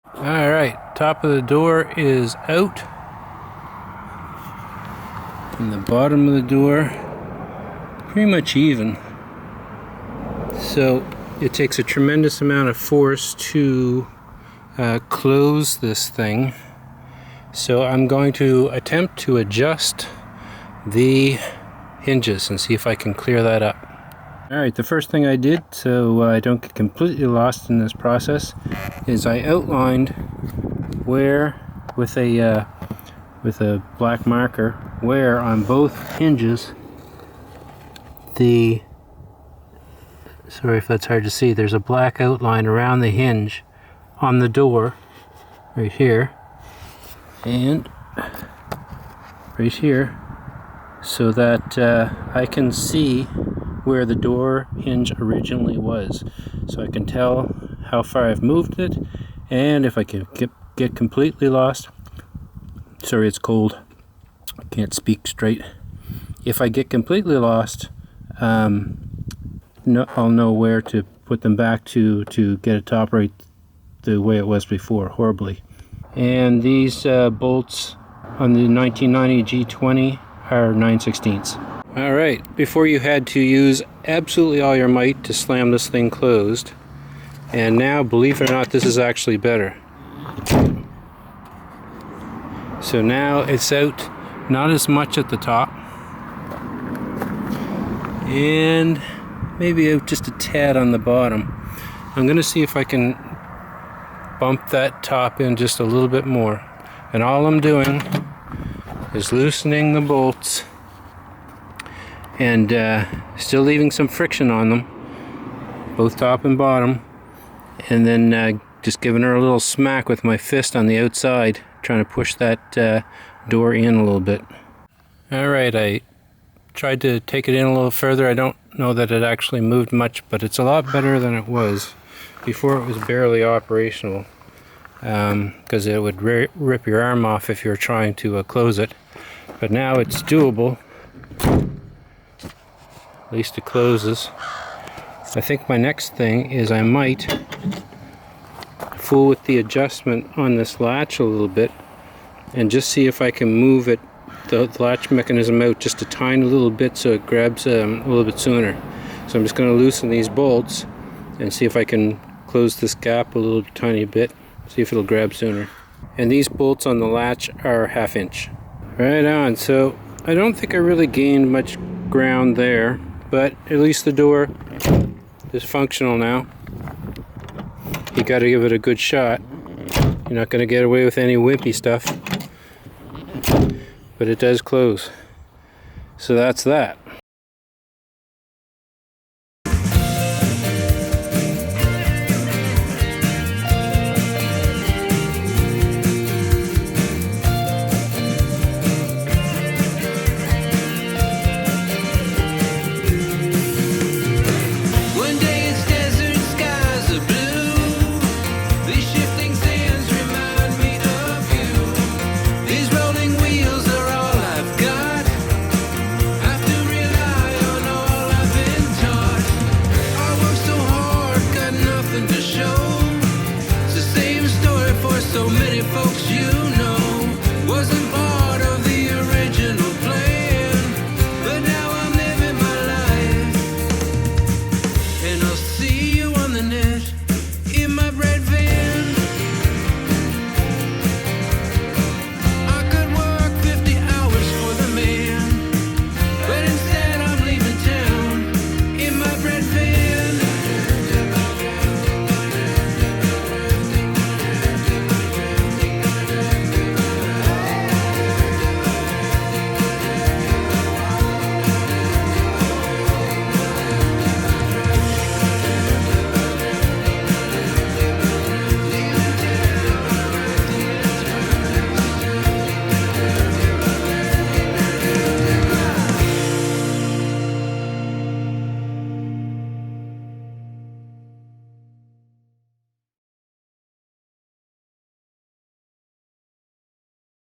Alright, top of the door is out. And the bottom of the door, pretty much even. So it takes a tremendous amount of force to close this thing. So I'm going to attempt to adjust the hinges and see if I can clear that up. Alright, the first thing I did, so I don't get completely lost in this process, is I outlined where, with a black marker, where on both hinges sorry if that's hard to see, there's a black outline around the hinge on the door, right here, and right here, so that I can see where the door hinge originally was, so I can tell how far I've moved it, and if I can get completely lost. Sorry, it's cold, I can't speak straight. If I get completely lost, I'll know where to put them back to get it to operate the way it was before, horribly. And these bolts on the 1990 G20 are 9/16. Alright, before you had to use absolutely all your might to slam this thing closed, and now, believe it or not, this is actually better. So now it's out, not as much at the top, and maybe out just a tad on the bottom. I'm going to see if I can bump that top in just a little bit more. And all I'm doing is loosening the bolts and still leaving some friction on them, both top and bottom, and then just giving her a little smack with my fist on the outside, trying to push that door in a little bit. Alright, I tried to take it in a little further. I don't know that it actually moved much, but it's a lot better than it was. Before it was barely operational, because it would rip your arm off if you were trying to close it. But now it's doable. At least it closes. I think my next thing is I might fool with the adjustment on this latch a little bit and just see if I can move it, the latch mechanism out just a tiny little bit so it grabs a little bit sooner. So I'm just going to loosen these bolts and see if I can close this gap a little tiny bit, see if it'll grab sooner. And these bolts on the latch are 1/2 inch. Right on, so I don't think I really gained much ground there, but at least the door is functional now. You got to give it a good shot. You're not going to get away with any wimpy stuff, but it does close. So that's that. So many folks you know.